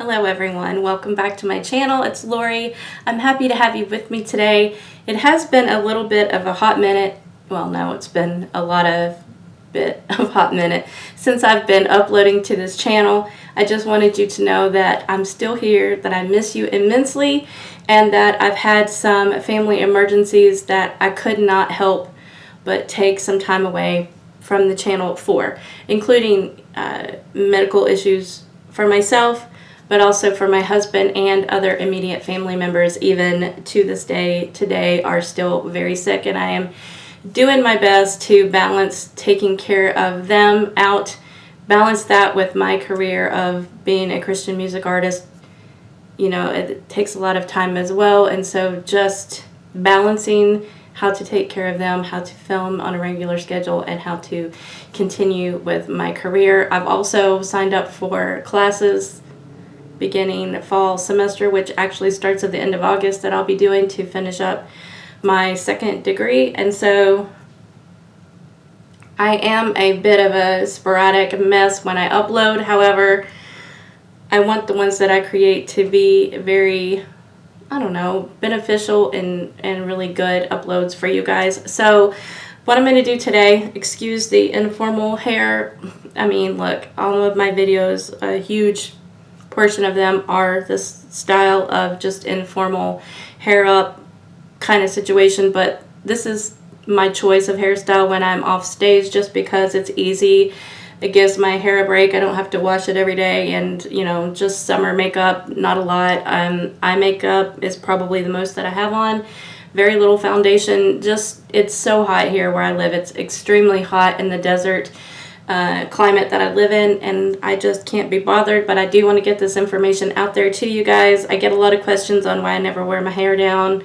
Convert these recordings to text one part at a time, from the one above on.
Hello everyone, welcome back to my channel. It's Lori. I'm happy to have you with me today. It has been a little bit of a hot minute. Well, no, it's been a hot minute since I've been uploading to this channel. I just wanted you to know that I'm still here, that I miss you immensely, and that I've had some family emergencies that I could not help but take some time away from the channel for, including medical issues for myself, but also for my husband and other immediate family members, even to this day today, are still very sick, and I am doing my best to balance taking care of them out, balance that with my career of being a Christian music artist. You know, it takes a lot of time as well, and so just balancing how to take care of them, how to film on a regular schedule, and how to continue with my career. I've also signed up for classes beginning fall semester, which actually starts at the end of August, that I'll be doing to finish up my second degree. And so I am a bit of a sporadic mess when I upload. However, I want the ones that I create to be very, I don't know, beneficial and really good uploads for you guys. So what I'm going to do today, excuse the informal hair. I mean, look, all of my videos, a huge portion of them are this style of just informal hair up kind of situation, but this is my choice of hairstyle when I'm off stage, just because it's easy. It gives my hair a break. I don't have to wash it every day, and you know, just summer makeup, not a lot. Eye makeup is probably the most that I have on. Very little foundation. Just, it's so hot here where I live. It's extremely hot in the desert climate that I live in, and I just can't be bothered. But I do want to get this information out there to you guys. I get a lot of questions on why I never wear my hair down.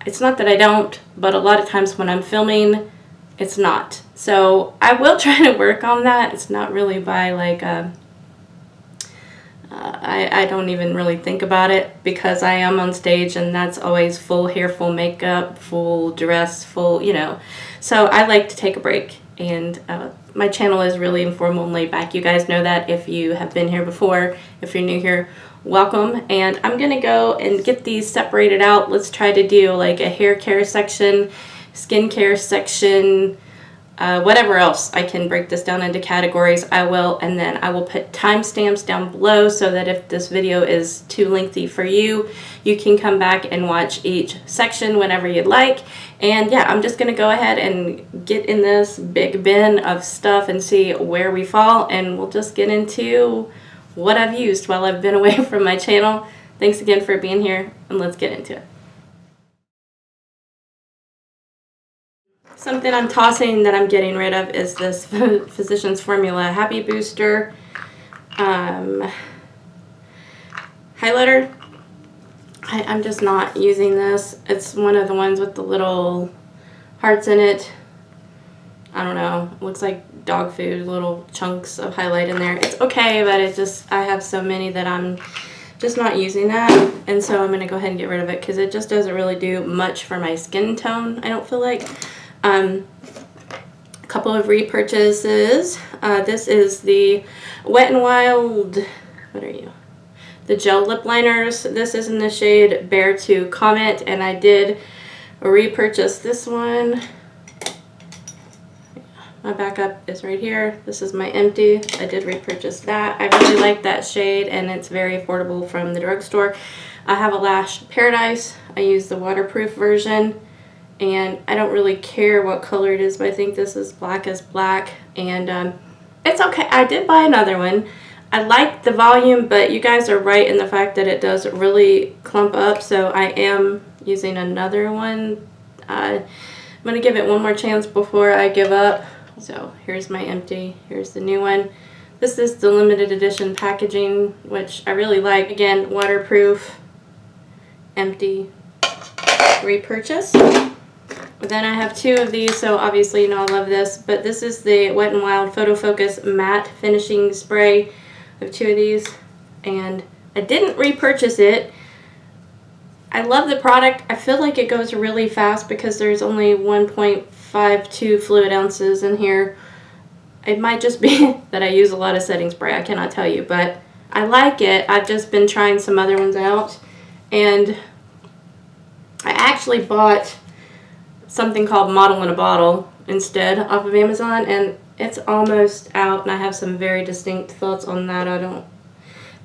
It's not that I don't, but a lot of times when I'm filming, it's not. So I will try to work on that. It's not really by like, I don't even really think about it, because I am on stage and that's always full hair, full makeup, full dress, full, you know. So I like to take a break, and my channel is really informal and laid back. You guys know that if you have been here before. If you're new here, welcome. And I'm gonna go and get these separated out. Let's try to do like a hair care section, skincare section, whatever else I can break this down into categories, I will. And then I will put timestamps down below so that if this video is too lengthy for you, you can come back and watch each section whenever you'd like. And yeah, I'm just gonna go ahead and get in this big bin of stuff and see where we fall, and we'll just get into what I've used while I've been away from my channel. Thanks again for being here, and let's get into it. Something I'm tossing that I'm getting rid of is this Physicians Formula Happy Booster highlighter. I'm just not using this. It's one of the ones with the little hearts in it. I don't know. It looks like dog food, little chunks of highlight in there. It's okay, but it just, I have so many that I'm just not using that. And so I'm going to go ahead and get rid of it, because it just doesn't really do much for my skin tone, I don't feel like. A couple of repurchases. This is the Wet n Wild, what are you? The gel lip liners. This is in the shade Bear to Comet, and I did repurchase this one. My backup is right here. This is my empty. I did repurchase that. I really like that shade, and it's very affordable from the drugstore. I have a Lash Paradise. I use the waterproof version, and I don't really care what color it is, but I think this is Black as Black, and it's okay. I did buy another one. I like the volume, but you guys are right in the fact that it does really clump up, so I am using another one. I'm going to give it one more chance before I give up. So here's my empty. Here's the new one. This is the limited edition packaging, which I really like. Again, waterproof, empty, repurchase. But then I have two of these, so obviously you know I love this. But this is the Wet n Wild Photo Focus Matte Finishing Spray. I have two of these, and I didn't repurchase it. I love the product. I feel like it goes really fast because there's only 1.52 fluid ounces in here. It might just be that I use a lot of setting spray. I cannot tell you, but I like it. I've just been trying some other ones out, and I actually bought something called Model in a Bottle instead off of Amazon, and it's almost out, and I have some very distinct thoughts on that. I don't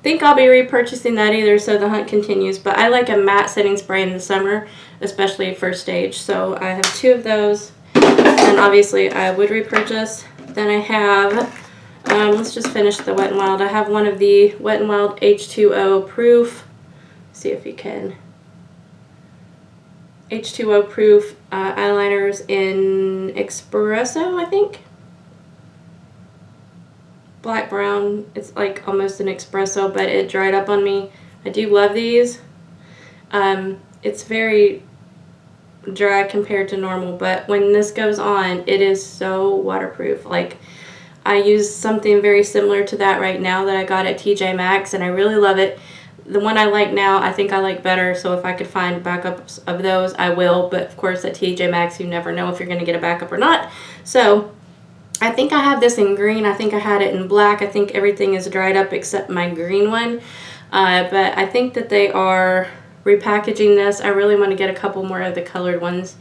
think I'll be repurchasing that either, so the hunt continues. But I like a matte setting spray in the summer, especially first stage. So I have 2 of those, and obviously I would repurchase. Then I have, let's just finish the Wet n Wild. I have one of the Wet n Wild H2O proof. See if you can. H2O proof eyeliners in Espresso, I think. Black brown. It's like almost an espresso, but it dried up on me. I do love these. It's very dry compared to normal, but when this goes on, it is so waterproof. Like, I use something very similar to that right now that I got at TJ Maxx, and I really love it. The one I like now, I think I like better, so if I could find backups of those, I will. But of course, at TJ Maxx, you never know if you're going to get a backup or not. So I think I have this in green. I think I had it in black. I think everything is dried up except my green one. But I think that they are repackaging this. I really want to get a couple more of the colored ones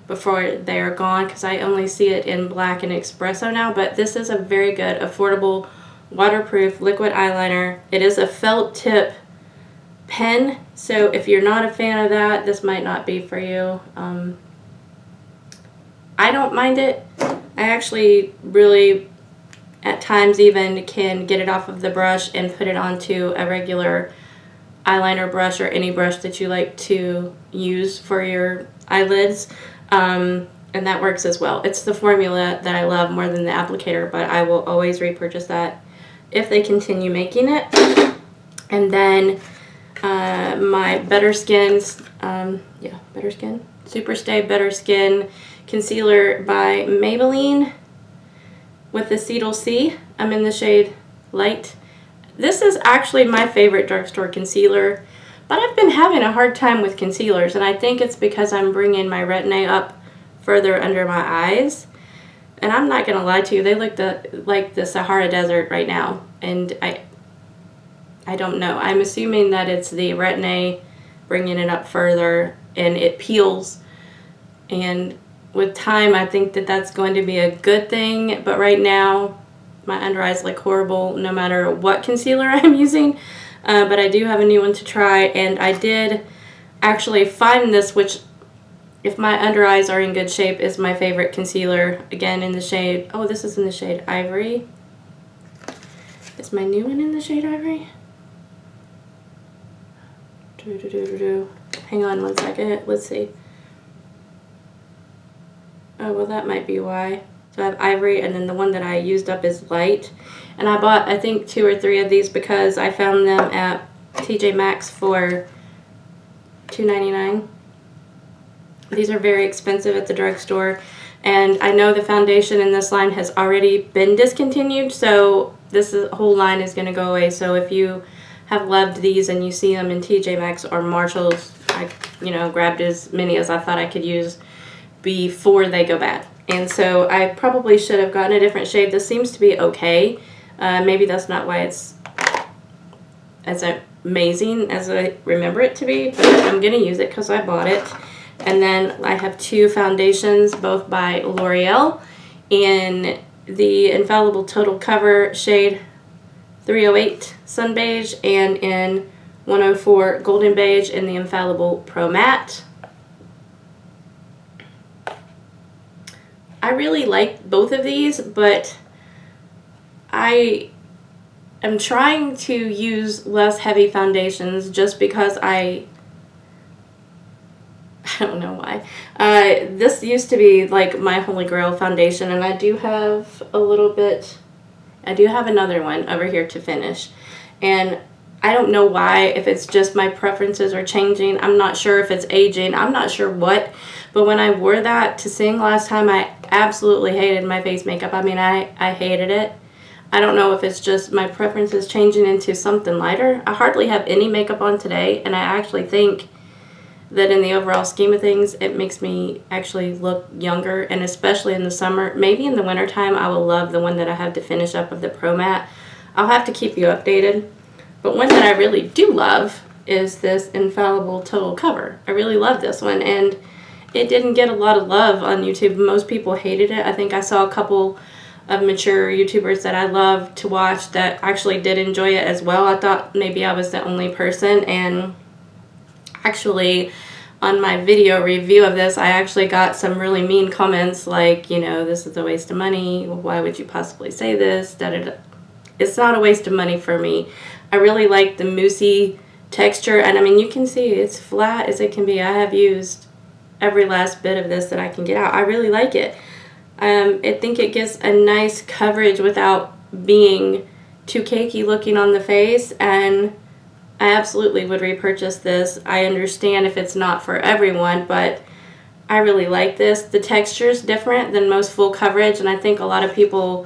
before they are gone, because I only see it in black and espresso now. But this is a very good, affordable, waterproof liquid eyeliner. It is a felt tip pen, so if you're not a fan of that, this might not be for you. I don't mind it. I actually really, at times even, can get it off of the brush and put it onto a regular eyeliner brush or any brush that you like to use for your eyelids, and that works as well. It's the formula that I love more than the applicator, but I will always repurchase that if they continue making it. And then my Better Skin's, Better Skin, Super Stay Better Skin Concealer by Maybelline with Acetyl C. I'm in the shade Light. This is actually my favorite drugstore concealer, but I've been having a hard time with concealers, and I think it's because I'm bringing my Retin-A up further under my eyes. And I'm not going to lie to you, they look like the Sahara Desert right now, and I don't know. I'm assuming that it's the Retin-A bringing it up further, and it peels, and with time I think that that's going to be a good thing. But right now my under eyes look horrible no matter what concealer I'm using. But I do have a new one to try, and I did actually find this, which, if my under eyes are in good shape, is my favorite concealer. Again, in the shade, oh, this is in the shade Ivory. Is my new one in the shade Ivory? Hang on one second, let's see. Oh, well, that might be why. So I have Ivory, and then the one that I used up is Light. And I bought, I think, 2 or 3 of these because I found them at TJ Maxx for $2.99. These are very expensive at the drugstore, and I know the foundation in this line has already been discontinued, so this whole line is going to go away. So if you have loved these and you see them in TJ Maxx or Marshalls, I grabbed as many as I thought I could use before they go bad. And so I probably should have gotten a different shade. This seems to be okay. Maybe that's not why it's as amazing as I remember it to be, but I'm going to use it because I bought it. And then I have 2 foundations, both by Loreal, in the Infallible Total Cover shade 308 Sun Beige, and in 104 Golden Beige in the Infallible Pro Matte. I really like both of these, but I am trying to use less heavy foundations just because I don't know why. This used to be like my holy grail foundation, and I do have a little bit, I do have another one over here to finish. And I don't know why, if it's just my preferences are changing. I'm not sure if it's aging. I'm not sure what. But when I wore that to sing last time, I absolutely hated my face makeup. I mean, I hated it. I don't know if it's just my preferences changing into something lighter. I hardly have any makeup on today, and I actually think that in the overall scheme of things, it makes me actually look younger, and especially in the summer. Maybe in the wintertime, I will love the one that I have to finish up of the Pro Matte. I'll have to keep you updated. But one that I really do love is this Infallible Total Cover. I really love this one, and it didn't get a lot of love on YouTube. Most people hated it. I think I saw a couple of mature YouTubers that I love to watch that actually did enjoy it as well. I thought maybe I was the only person, and actually on my video review of this, I actually got some really mean comments like, you know, this is a waste of money. Why would you possibly say this? It's not a waste of money for me. I really like the moussey texture, and I mean, you can see it's flat as it can be. I have used every last bit of this that I can get out. I really like it. I think it gives a nice coverage without being too cakey looking on the face, and I absolutely would repurchase this. I understand if it's not for everyone, but I really like this. The texture is different than most full coverage, and I think a lot of people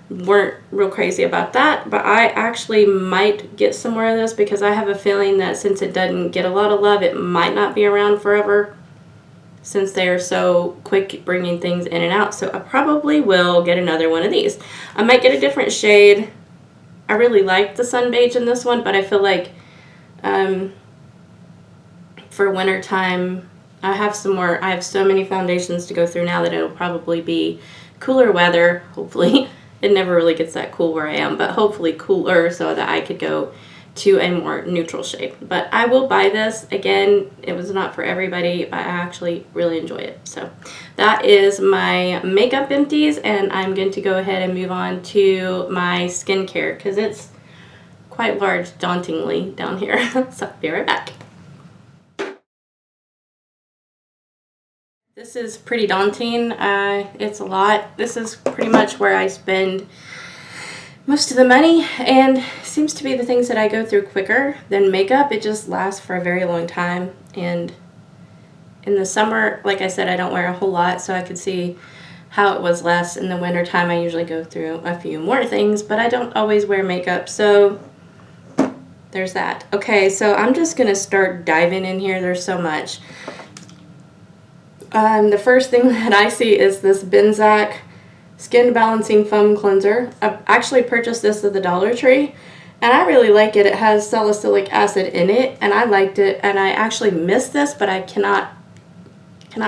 weren't real crazy about that, but I actually might get some more of this because I have a feeling that since it doesn't get a lot of love, it might not be around forever since they are so quick bringing things in and out. So I probably will get another one of these. I might get a different shade. I really like the Sun Beige in this one, but I feel like for winter time, I have so many foundations to go through now that it'll probably be cooler weather, hopefully. It never really gets that cool where I am, but hopefully cooler so that I could go to a more neutral shade. But I will buy this. Again, it was not for everybody, but I actually really enjoy it. So that is my makeup empties, and I'm going to go ahead and move on to my skincare because it's quite large, dauntingly down here. So I'll be right back. This is pretty daunting. It's a lot. This is pretty much where I spend most of the money, and seems to be the things that I go through quicker than makeup. It just lasts for a very long time, and in the summer, like I said, I don't wear a whole lot, so I could see how it was less. In the winter time, I usually go through a few more things, but I don't always wear makeup, so there's that. Okay, so I'm just gonna start diving in here. There's so much. The first thing that I see is this Benzac Skin Balancing Foam Cleanser. I actually purchased this at the Dollar Tree, and I really like it. It has salicylic acid in it, and I liked it, and I actually missed this, but I cannot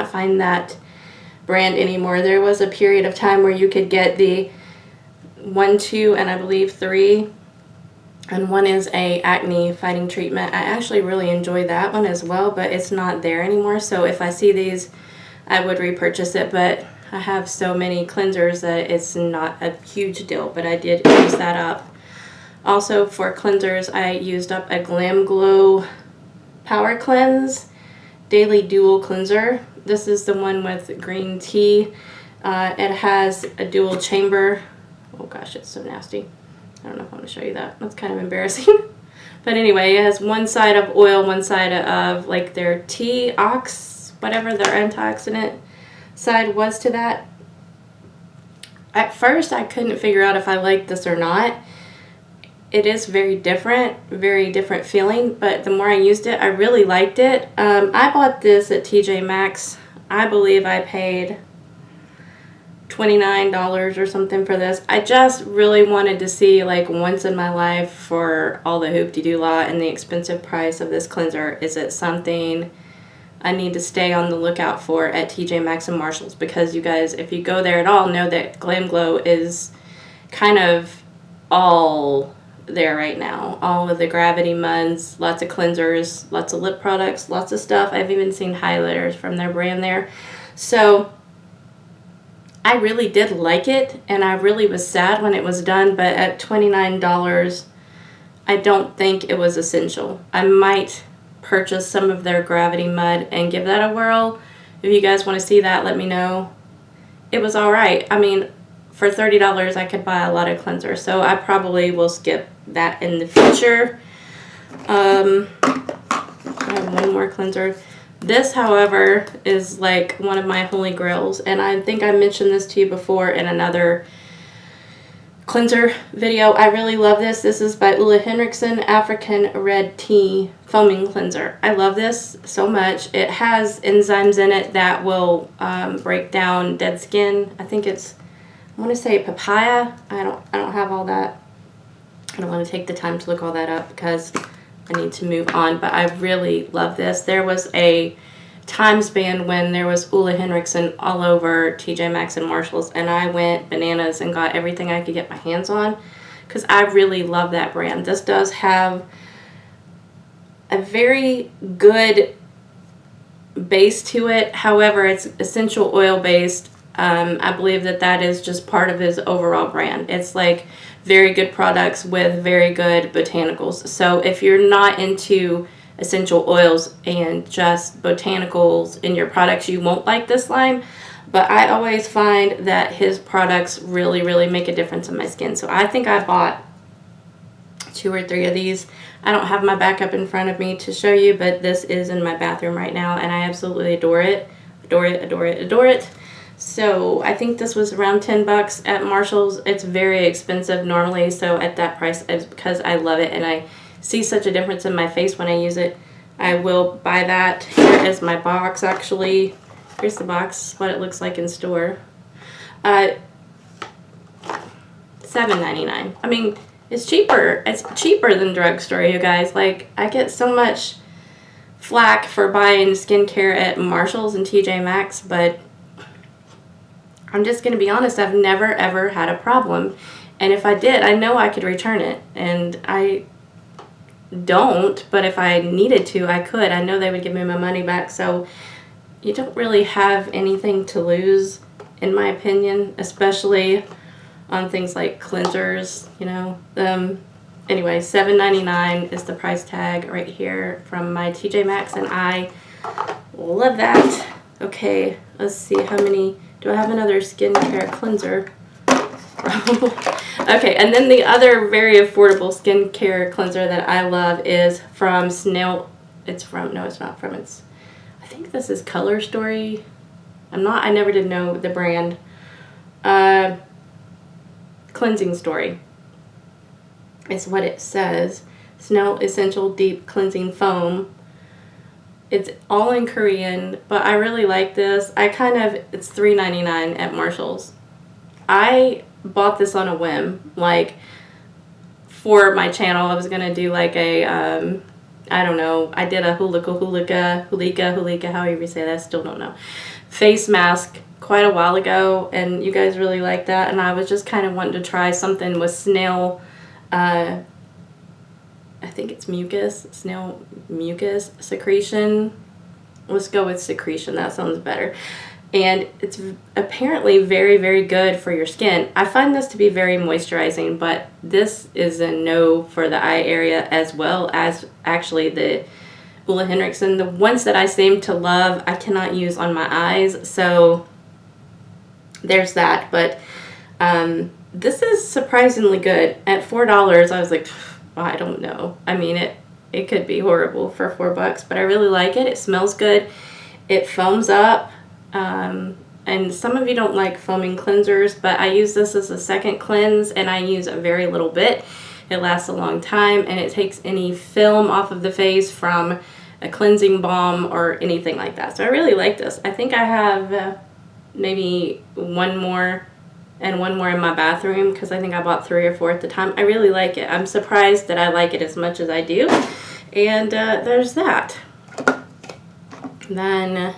find that brand anymore. There was a period of time where you could get the 1, 2, and I believe 3, and one is a acne fighting treatment. I actually really enjoy that one as well, but it's not there anymore, so if I see these, I would repurchase it, but I have so many cleansers that it's not a huge deal, but I did use that up. Also for cleansers, I used up a Glam Glow Power Cleanse Daily Dual Cleanser. This is the one with green tea. It has a dual chamber. Oh gosh, it's so nasty. I don't know if I want to show you that. That's kind of embarrassing. But anyway, it has one side of oil, one side of like their tea ox, whatever their antioxidant side was to that. At first, I couldn't figure out if I liked this or not. It is very different feeling, but the more I used it, I really liked it. I bought this at TJ Maxx. I believe I paid $29 or something for this. I just really wanted to see, like, once in my life, for all the hoop-de-doo-lah and the expensive price of this cleanser, is it something I need to stay on the lookout for at TJ Maxx and Marshalls? Because you guys, if you go there at all, know that Glam Glow is kind of all there right now. All of the Gravity Muds, lots of cleansers, lots of lip products, lots of stuff. I've even seen highlighters from their brand there. So I really did like it, and I really was sad when it was done, but at $29, I don't think it was essential. I might purchase some of their Gravity Mud and give that a whirl. If you guys want to see that, let me know. It was alright. I mean, for $30 I could buy a lot of cleansers, so I probably will skip that in the future. I have one more cleanser. This, however, is like one of my holy grails, and I think I mentioned this to you before in another cleanser video. I really love this. This is by Ulla Henriksen African Red Tea Foaming Cleanser. I love this so much. It has enzymes in it that will break down dead skin. I think it's, I want to say papaya. I don't have all that I don't want to take the time to look all that up because I need to move on, but I really love this. There was a time span when there was Ole Henriksen all over TJ Maxx and Marshalls, and I went bananas and got everything I could get my hands on because I really love that brand. This does have a very good base to it. However, it's essential oil based. I believe that is just part of his overall brand. It's like very good products with very good botanicals. So if you're not into essential oils and just botanicals in your products, you won't like this line. But I always find that his products really, really make a difference in my skin. So I think I bought 2 or 3 of these. I don't have my backup in front of me to show you, but this is in my bathroom right now, and I absolutely adore it. Adore it, adore it, adore it. So I think this was around $10 at Marshall's. It's very expensive normally, so at that price, it's because I love it and I see such a difference in my face when I use it. I will buy that. Here is my box, actually. Here's the box, what it looks like in store. $7.99. I mean, it's cheaper. It's cheaper than drugstore, you guys. Like, I get so much flack for buying skincare at Marshall's and TJ Maxx, but I'm just going to be honest, I've never ever had a problem. And if I did, I know I could return it. And I don't, but if I needed to, I could. I know they would give me my money back. So you don't really have anything to lose, in my opinion, especially on things like cleansers, you know. Anyway, $7.99 is the price tag right here from my TJ Maxx, and I love that. Okay, let's see how many. Do I have another skincare cleanser? Okay, and then the other very affordable skincare cleanser that I love is from Snail. It's from, no, it's not from, it's, I think this is Color Story. I never did know the brand. Cleansing Story is what it says. Snail Essential Deep Cleansing Foam. It's all in Korean, but I really like this. It's $3.99 at Marshall's. I bought this on a whim, like, for my channel. I was gonna do like a, I don't know, I did a hulika, however you say that, I still don't know, face mask quite a while ago, and you guys really liked that, and I was just kind of wanting to try something with snail, I think it's snail mucus secretion. Let's go with secretion, that sounds better. And it's apparently very, very good for your skin. I find this to be very moisturizing, but this is a no for the eye area, as well as actually the Ole Henriksen. The ones that I seem to love, I cannot use on my eyes, so there's that. But this is surprisingly good. At $4, I was like, I don't know. I mean, it could be horrible for $4, but I really like it. It smells good. It foams up. And some of you don't like foaming cleansers, but I use this as a second cleanse, and I use a very little bit. It lasts a long time, and it takes any film off of the face from a cleansing balm or anything like that. So I really like this. I think I have maybe one more and one more in my bathroom, because I think I bought 3 or 4 at the time. I really like it. I'm surprised that I like it as much as I do. And there's that. Then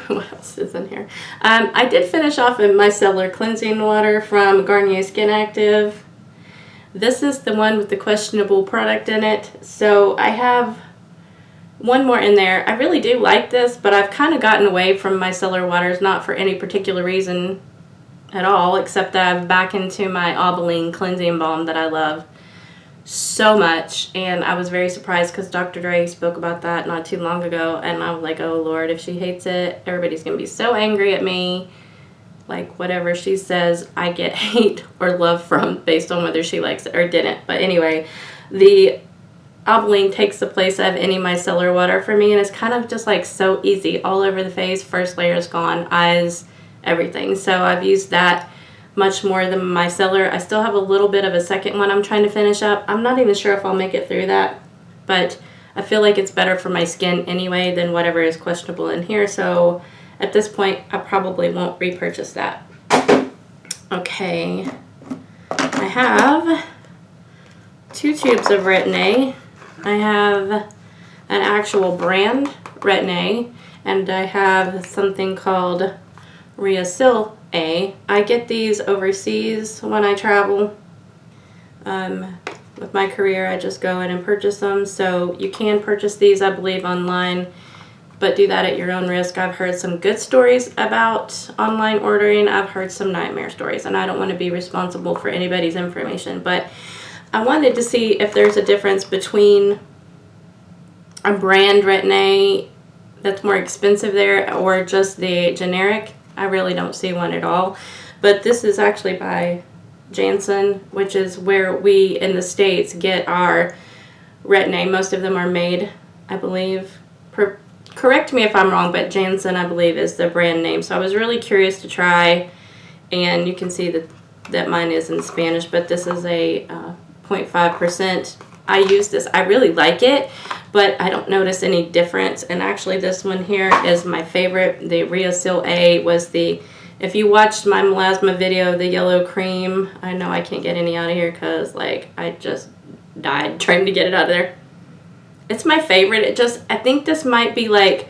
what else is in here? I did finish off in my micellar cleansing water from Garnier Skin Active. This is the one with the questionable product in it. So I have one more in there. I really do like this, but I've kind of gotten away from my micellar waters, not for any particular reason at all, except that I'm back into my Aubeline cleansing balm that I love so much. And I was very surprised because Dr. Dre spoke about that not too long ago, and I was like, oh Lord, if she hates it, everybody's gonna be so angry at me. Like, whatever she says, I get hate or love from based on whether she likes it or didn't. But anyway, the Aubeline takes the place of any micellar water for me, and it's kind of just like so easy all over the face. First layer is gone, eyes, everything. So I've used that much more than my micellar. I still have a little bit of a second one I'm trying to finish up. I'm not even sure if I'll make it through that, but I feel like it's better for my skin anyway than whatever is questionable in here. So at this point, I probably won't repurchase that. Okay, I have 2 tubes of Retin-A. I have an actual brand Retin-A, and I have something called Reacil-A. I get these overseas when I travel. With my career, I just go in and purchase them. So you can purchase these, I believe, online, but do that at your own risk. I've heard some good stories about online ordering. I've heard some nightmare stories, and I don't want to be responsible for anybody's information. But I wanted to see if there's a difference between a brand Retin-A that's more expensive there or just the generic. I really don't see one at all. But this is actually by Janssen, which is where we in the States get our Retin-A. Most of them are made, I believe. Correct me if I'm wrong, but Janssen, I believe, is the brand name. So I was really curious to try, and you can see that mine is in Spanish, but this is a 0.5%. I use this. I really like it, but I don't notice any difference. And actually, this one here is my favorite. The Reacil-A was the, if you watched my melasma video, the yellow cream, I know I can't get any out of here because, like, I just died trying to get it out of there. It's my favorite. I think this might be like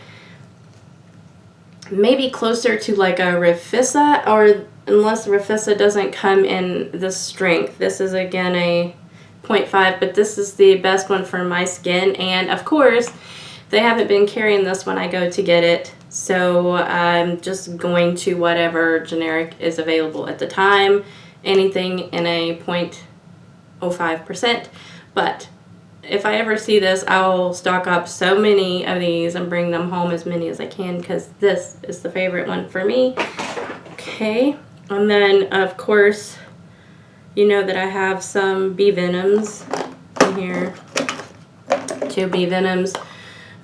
maybe closer to like a Refissa, or unless Refissa doesn't come in the strength. This is again a 0.5, but this is the best one for my skin. And of course, they haven't been carrying this when I go to get it. So I'm just going to whatever generic is available at the time. Anything in a 0.05%. But if I ever see this, I'll stock up so many of these and bring them home, as many as I can, because this is the favorite one for me. Okay, and then of course, you know that I have some bee venoms in here. 2 bee venoms,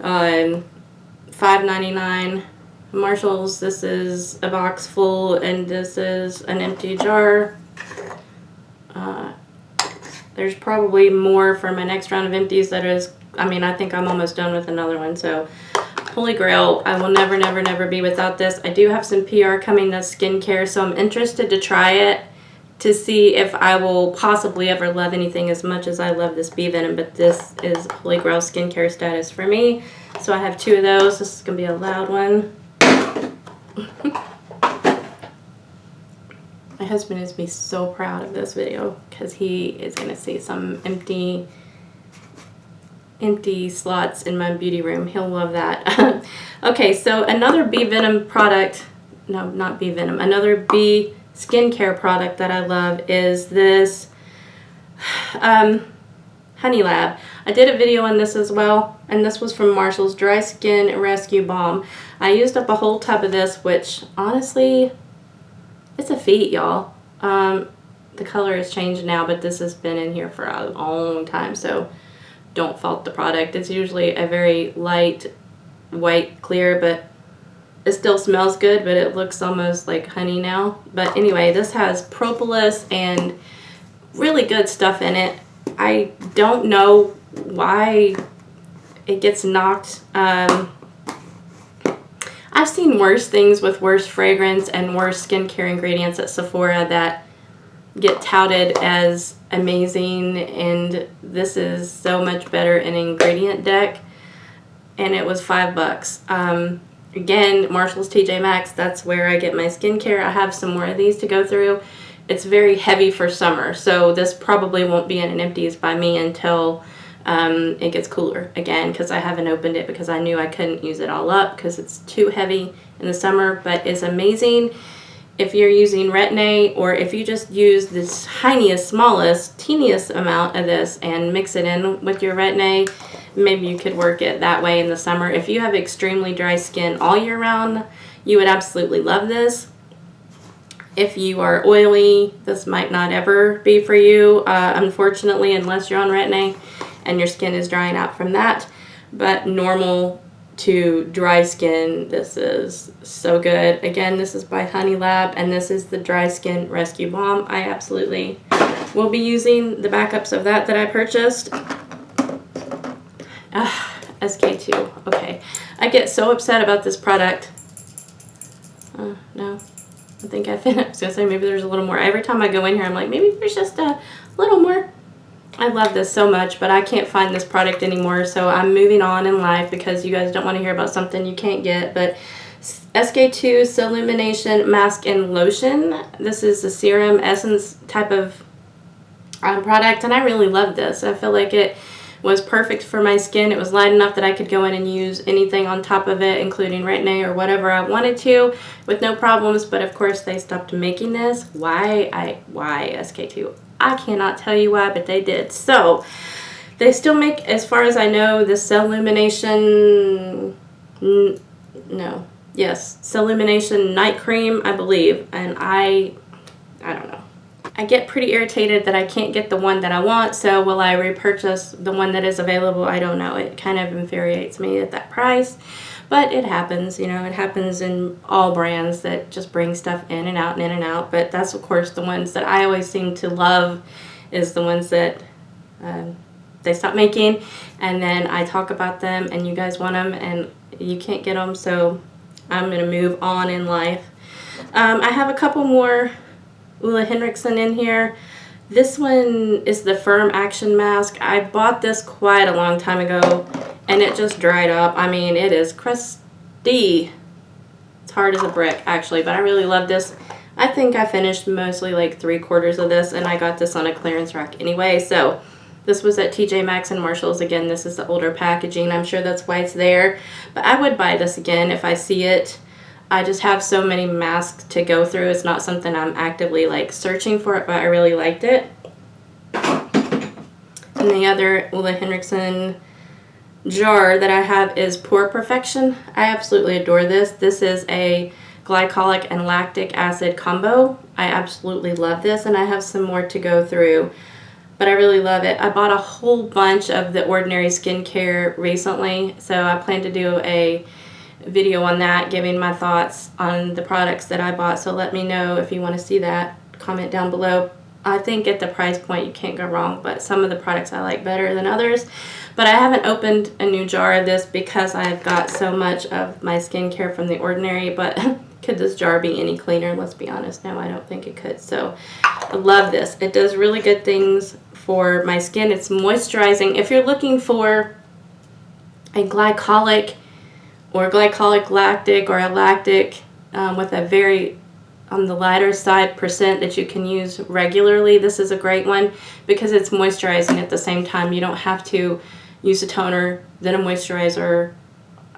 $5.99. Marshalls, this is a box full, and this is an empty jar. There's probably more for my next round of empties. That is, I mean, I think I'm almost done with another one. So, holy grail. I will never, never, never be without this. I do have some PR coming to skincare, so I'm interested to try it to see if I will possibly ever love anything as much as I love this bee venom. But this is holy grail skincare status for me. So I have 2 of those. This is going to be a loud one. My husband is going to be so proud of this video because he is going to see some empty slots in my beauty room. He'll love that. Okay, so another bee venom product, no, not bee venom, another bee skincare product that I love is this Honey Lab. I did a video on this as well, and this was from Marshall's Dry Skin Rescue Balm. I used up a whole tub of this, which honestly, it's a feat, y'all. The color has changed now, but this has been in here for a long time, so don't fault the product. It's usually a very light white clear, but it still smells good, but it looks almost like honey now. But anyway, this has propolis and really good stuff in it. I don't know why it gets knocked. I've seen worse things with worse fragrance and worse skincare ingredients at Sephora that get touted as amazing, and this is so much better in ingredient deck, and it was $5. Again, Marshall's TJ Maxx, that's where I get my skincare. I have some more of these to go through. It's very heavy for summer, so this probably won't be in an empties by me until it gets cooler again, because I haven't opened it because I knew I couldn't use it all up because it's too heavy in the summer. But it's amazing if you're using Retin-A, or if you just use this tiniest, smallest, teeniest amount of this and mix it in with your Retin-A. Maybe you could work it that way in the summer. If you have extremely dry skin all year round, you would absolutely love this. If you are oily, this might not ever be for you, unfortunately, unless you're on Retin-A and your skin is drying out from that. But normal to dry skin, this is so good. Again, this is by Honey Lab, and this is the Dry Skin Rescue Balm. I absolutely will be using the backups of that I purchased. SK2. Okay. I get so upset about this product. No. I think I was going to say maybe there's a little more. Every time I go in here, I'm like, maybe there's just a little more. I love this so much, but I can't find this product anymore, so I'm moving on in life because you guys don't want to hear about something you can't get. But SK2 Sillumination Mask and Lotion. This is a serum essence type of product, and I really love this. I feel like it was perfect for my skin. It was light enough that I could go in and use anything on top of it, including retin-A or whatever I wanted to, with no problems. But of course they stopped making this. Why SK2? I cannot tell you why, but they did. So they still make, as far as I know, the Sillumination, Sillumination Night Cream, I believe, and I don't know. I get pretty irritated that I can't get the one that I want, so will I repurchase the one that is available? I don't know. It kind of infuriates me at that price, but it happens. You know, it happens in all brands that just bring stuff in and out and in and out, but that's, of course, the ones that I always seem to love is the ones that they stop making, and then I talk about them, and you guys want them, and you can't get them, so I'm going to move on in life. I have a couple more Ole Henriksen in here. This one is the Firm Action Mask. I bought this quite a long time ago and it just dried up. I mean, it is crusty. It's hard as a brick actually, but I really love this. I think I finished mostly like 3/4 of this, and I got this on a clearance rack anyway. So this was at TJ Maxx and Marshalls. Again, this is the older packaging. I'm sure that's why it's there, but I would buy this again if I see it. I just have so many masks to go through. It's not something I'm actively like searching for it, but I really liked it. And the other Ole Henriksen jar that I have is Pore Perfection. I absolutely adore this. This is a glycolic and lactic acid combo. I absolutely love this, and I have some more to go through, but I really love it. I bought a whole bunch of the Ordinary skincare recently, so I plan to do a video on that, giving my thoughts on the products that I bought. So let me know if you want to see that. Comment down below. I think at the price point you can't go wrong, but some of the products I like better than others. But I haven't opened a new jar of this because I've got so much of my skincare from The Ordinary, but could this jar be any cleaner? Let's be honest. No, I don't think it could. So I love this. It does really good things for my skin. It's moisturizing. If you're looking for a glycolic or glycolic lactic or a lactic with a very on the lighter side percent that you can use regularly, this is a great one because it's moisturizing at the same time. You don't have to use a toner, then a moisturizer,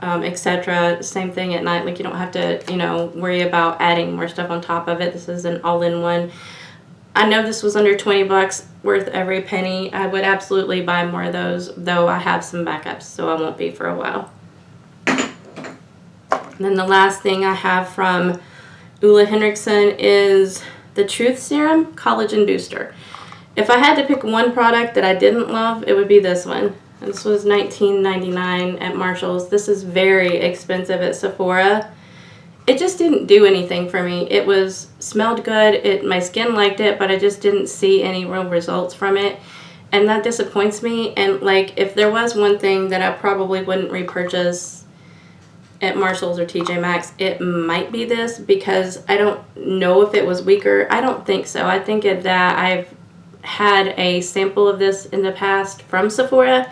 etc. Same thing at night. Like you don't have to, you know, worry about adding more stuff on top of it. This is an all-in-one. I know this was under 20 bucks, worth every penny. I would absolutely buy more of those, though I have some backups, so I won't be for a while. And then the last thing I have from Ole Henriksen is the Truth Serum Collagen Booster. If I had to pick one product that I didn't love, it would be this one. This was $19.99 at Marshalls. This is very expensive at Sephora. It just didn't do anything for me. It was smelled good. My skin liked it, but I just didn't see any real results from it. And that disappoints me. And like, if there was one thing that I probably wouldn't repurchase at Marshalls or TJ Maxx, it might be this, because I don't know if it was weaker. I don't think so. I think that I've had a sample of this in the past from Sephora.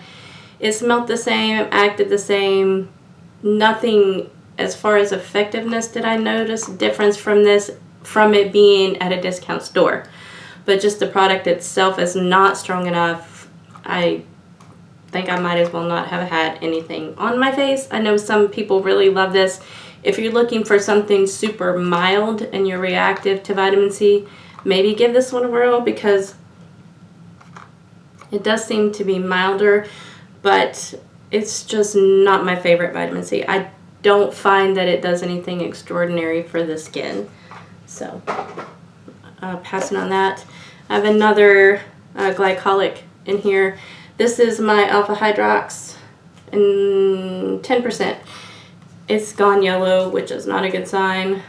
It smelled the same, acted the same. Nothing as far as effectiveness did I notice difference from this, from it being at a discount store. But just the product itself is not strong enough. I think I might as well not have had anything on my face. I know some people really love this. If you're looking for something super mild and you're reactive to vitamin C, maybe give this one a whirl, because it does seem to be milder, but it's just not my favorite vitamin C. I don't find that it does anything extraordinary for the skin. So passing on that. I have another glycolic in here. This is my Alpha Hydrox in 10%. It's gone yellow, which is not a good sign.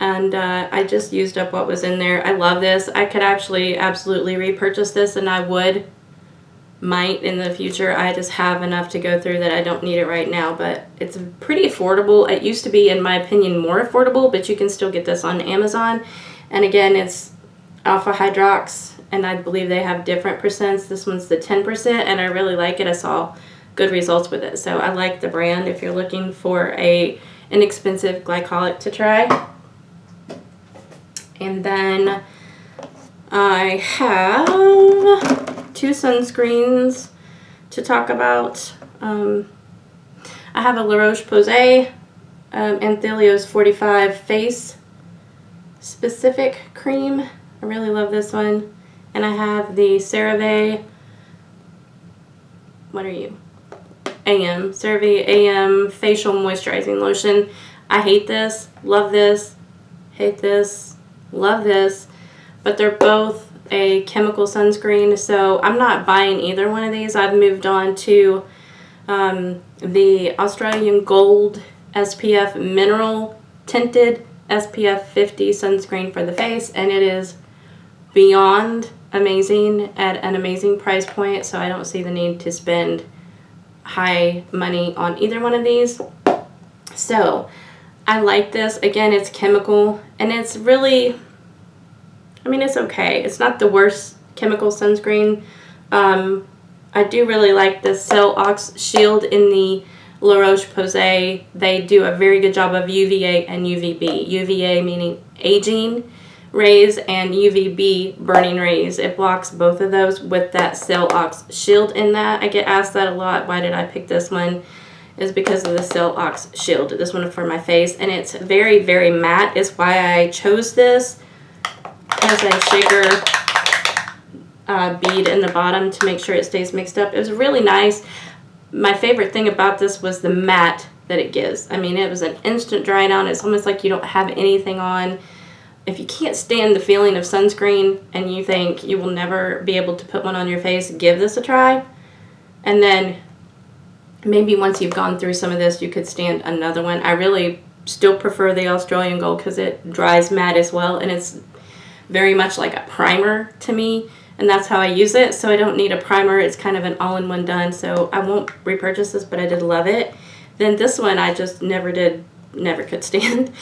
And I just used up what was in there. I love this. I could actually absolutely repurchase this, and I might in the future. I just have enough to go through that I don't need it right now, but it's pretty affordable. It used to be, in my opinion, more affordable, but you can still get this on Amazon. And again, it's Alpha Hydrox, and I believe they have different percents. This one's the 10%, and I really like it. I saw good results with it, so I like the brand if you're looking for a inexpensive glycolic to try. And then I have 2 sunscreens to talk about. I have a La Roche-Posay Anthelios 45 face specific cream. I really love this one. And I have the CeraVe, what are you? CeraVe AM facial moisturizing lotion. I hate this, love this, hate this, love this, but they're both a chemical sunscreen, so I'm not buying either one of these. I've moved on to the Australian Gold SPF Mineral Tinted SPF 50 sunscreen for the face, and it is beyond amazing at an amazing price point, so I don't see the need to spend high money on either one of these. So I like this. Again, it's chemical, and it's really, I mean, it's okay. It's not the worst chemical sunscreen. I do really like the Cell Ox Shield in the La Roche-Posay. They do a very good job of UVA and UVB. UVA meaning aging rays, and UVB burning rays. It blocks both of those with that Cell Ox Shield in that. I get asked that a lot. Why did I pick this one? Is because of the Cell Ox Shield. This one for my face, and it's very, very matte. Is why I chose this. Has a shaker bead in the bottom to make sure it stays mixed up. It was really nice. My favorite thing about this was the matte that it gives. I mean, it was an instant dry down. It's almost like you don't have anything on. If you can't stand the feeling of sunscreen and you think you will never be able to put one on your face, give this a try. And then maybe once you've gone through some of this, you could stand another one. I really still prefer the Australian Gold because it dries matte as well, and it's very much like a primer to me, and that's how I use it. So I don't need a primer. It's kind of an all-in-one done, so I won't repurchase this, but I did love it. Then this one I just never could stand.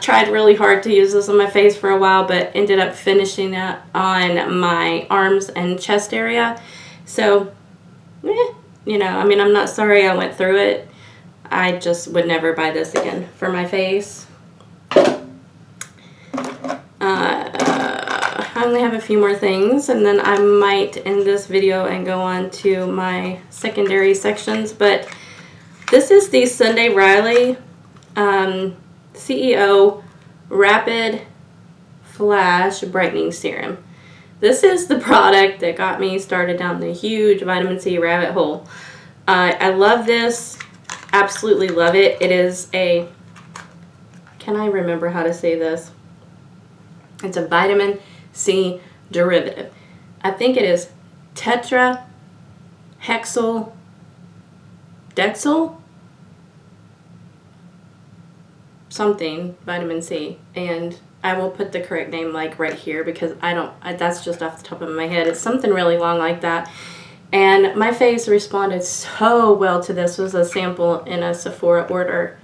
Tried really hard to use this on my face for a while, but ended up finishing it on my arms and chest area. So, you know, I mean, I'm not sorry I went through it. I just would never buy this again for my face. I only have a few more things, and then I might end this video and go on to my secondary sections. But this is the Sunday Riley CEO Rapid Flash Brightening Serum. This is the product that got me started down the huge vitamin C rabbit hole. I love this. Absolutely love it. It is a, can I remember how to say this? It's a vitamin C derivative. I think it is tetrahexyl dexyl something vitamin C, and I will put the correct name like right here because that's just off the top of my head. It's something really long like that. And my face responded so well to this. It was a sample in a Sephora order,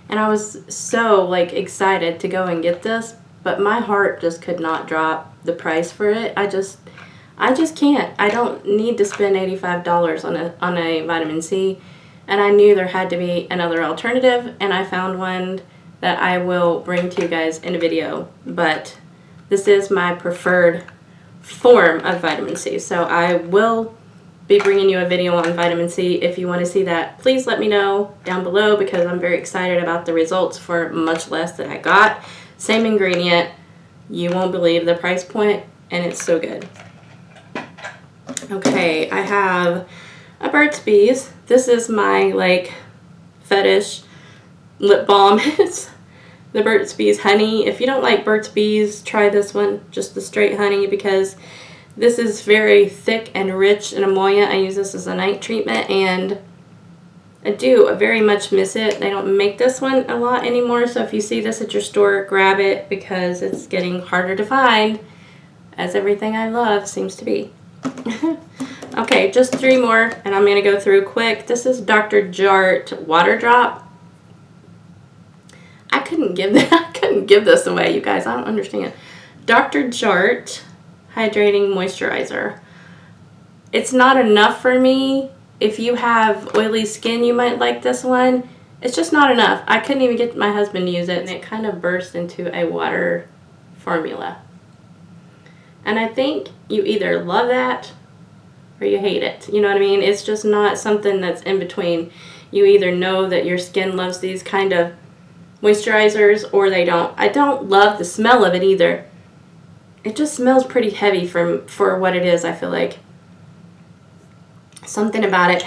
and I was so like excited to go and get this, but my heart just could not drop the price for it. I just can't. I don't need to spend $85 on a vitamin C, and I knew there had to be another alternative, and I found one that I will bring to you guys in a video. But this is my preferred form of vitamin C, so I will be bringing you a video on vitamin C. If you want to see that, please let me know down below because I'm very excited about the results for much less than I got. Same ingredient. You won't believe the price point, and it's so good. Okay, I have a Burt's Bees. This is my like fetish lip balm. It's the Burt's Bees Honey. If you don't like Burt's Bees, try this one, just the straight honey, because this is very thick and rich and emollient. I use this as a night treatment, and I do very much miss it. They don't make this one a lot anymore, so if you see this at your store, grab it because it's getting harder to find, as everything I love seems to be. Okay, just 3 more, and I'm going to go through quick. This is Dr. Jart Water Drop. I couldn't give this away, you guys. I don't understand. Dr. Jart Hydrating Moisturizer. It's not enough for me. If you have oily skin, you might like this one. It's just not enough. I couldn't even get my husband to use it, and it kind of burst into a water formula. And I think you either love that or you hate it. You know what I mean? It's just not something that's in between. You either know that your skin loves these kind of moisturizers or they don't. I don't love the smell of it either. It just smells pretty heavy for what it is, I feel like. Something about it,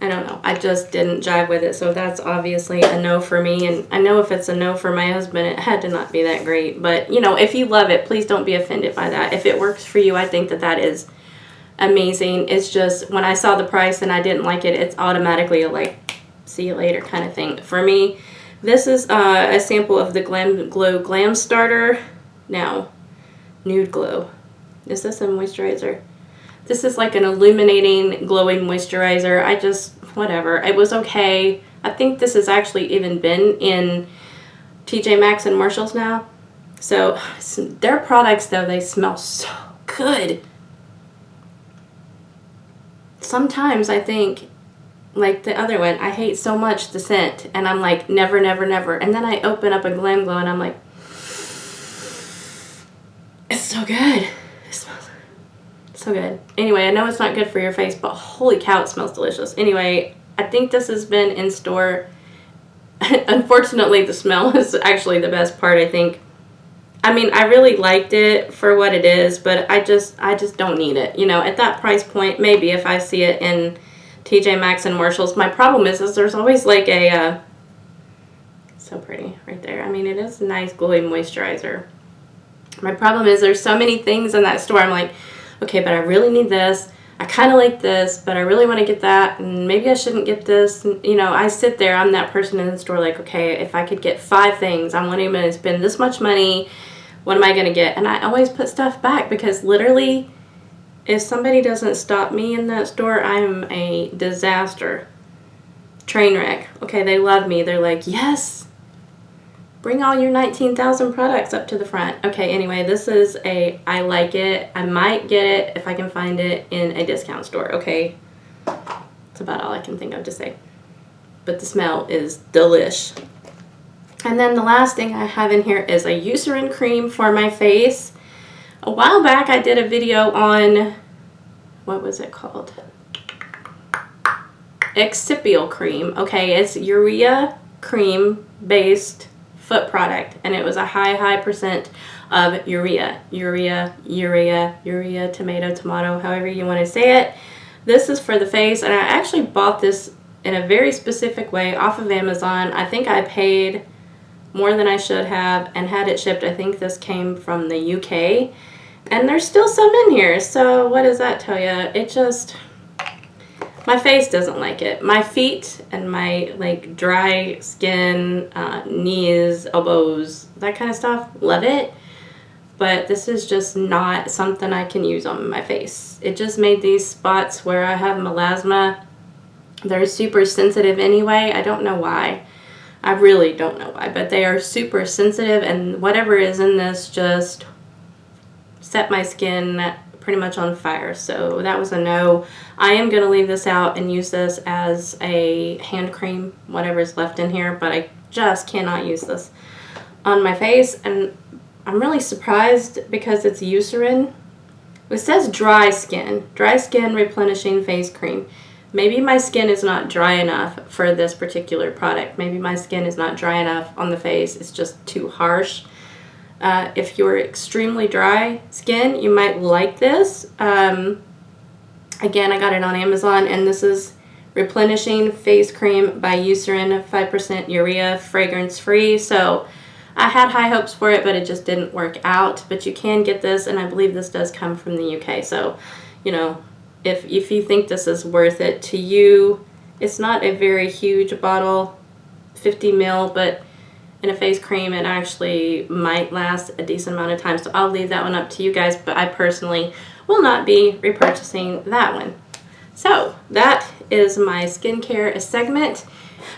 I don't know. I just didn't jive with it, so that's obviously a no for me. And I know if it's a no for my husband, it had to not be that great. But, you know, if you love it, please don't be offended by that. If it works for you, I think that that is amazing. It's just, when I saw the price and I didn't like it, it's automatically a, like, see you later kind of thing. For me, this is a sample of the Glam Glow Glam Starter. Now, Nude Glow. Is this a moisturizer? This is like an illuminating, glowing moisturizer. I just, whatever. It was okay. I think this has actually even been in TJ Maxx and Marshalls now. So, their products, though, they smell so good. Sometimes I think, like the other one, I hate so much the scent. And I'm like, never, never, never. And then I open up a Glam Glow and I'm like, it's so good. It smells so good. Anyway, I know it's not good for your face, but holy cow, it smells delicious. Anyway, I think this has been in store. Unfortunately, the smell is actually the best part, I think. I mean, I really liked it for what it is, but I just don't need it. You know, at that price point, maybe if I see it in TJ Maxx and Marshalls. My problem is there's always like a, so pretty right there. I mean, it is a nice glowing moisturizer. My problem is there's so many things in that store. I'm like, okay, but I really need this. I kind of like this, but I really want to get that, and maybe I shouldn't get this. And, you know, I sit there, I'm that person in the store like, okay, if I could get 5 things, I'm only going to spend this much money. What am I going to get? And I always put stuff back because literally, if somebody doesn't stop me in that store, I'm a disaster. Train wreck. Okay, they love me. They're like, yes. Bring all your 19,000 products up to the front. Okay, anyway, this is a, I like it. I might get it if I can find it in a discount store. Okay, that's about all I can think of to say. But the smell is delish. And then the last thing I have in here is a Eucerin cream for my face. A while back I did a video on, what was it called? Excipial cream. Okay, it's urea cream based foot product, and it was a high percent of urea, tomato, however you want to say it. This is for the face, and I actually bought this in a very specific way off of Amazon. I think I paid more than I should have and had it shipped. I think this came from the UK, and there's still some in here, so what does that tell you? It just, my face doesn't like it. My feet and my like dry skin, knees, elbows, that kind of stuff, love it. But this is just not something I can use on my face. It just made these spots where I have melasma. They're super sensitive anyway. I don't know why. I really don't know why, but they are super sensitive, and whatever is in this just set my skin pretty much on fire. So that was a no. I am going to leave this out and use this as a hand cream, whatever is left in here, but I just cannot use this on my face. And I'm really surprised because it's Eucerin. It says dry skin replenishing face cream. Maybe my skin is not dry enough for this particular product. Maybe my skin is not dry enough on the face. It's just too harsh. If you're extremely dry skin, you might like this. Again, I got it on Amazon, and this is Replenishing Face Cream by Eucerin, 5% urea, fragrance-free. So I had high hopes for it, but it just didn't work out. But you can get this, and I believe this does come from the UK. So, you know, if you think this is worth it to you, it's not a very huge bottle, 50 ml, but in a face cream, it actually might last a decent amount of time. So I'll leave that one up to you guys, but I personally will not be repurchasing that one. So that is my skincare segment.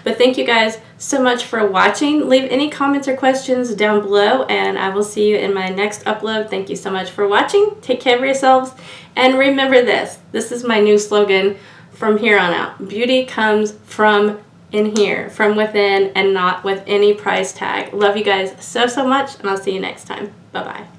But thank you guys so much for watching. Leave any comments or questions down below, and I will see you in my next upload. Thank you so much for watching. Take care of yourselves, and remember this. This is my new slogan from here on out. Beauty comes from in here, from within, and not with any price tag. Love you guys so much, and I'll see you next time. Bye-bye.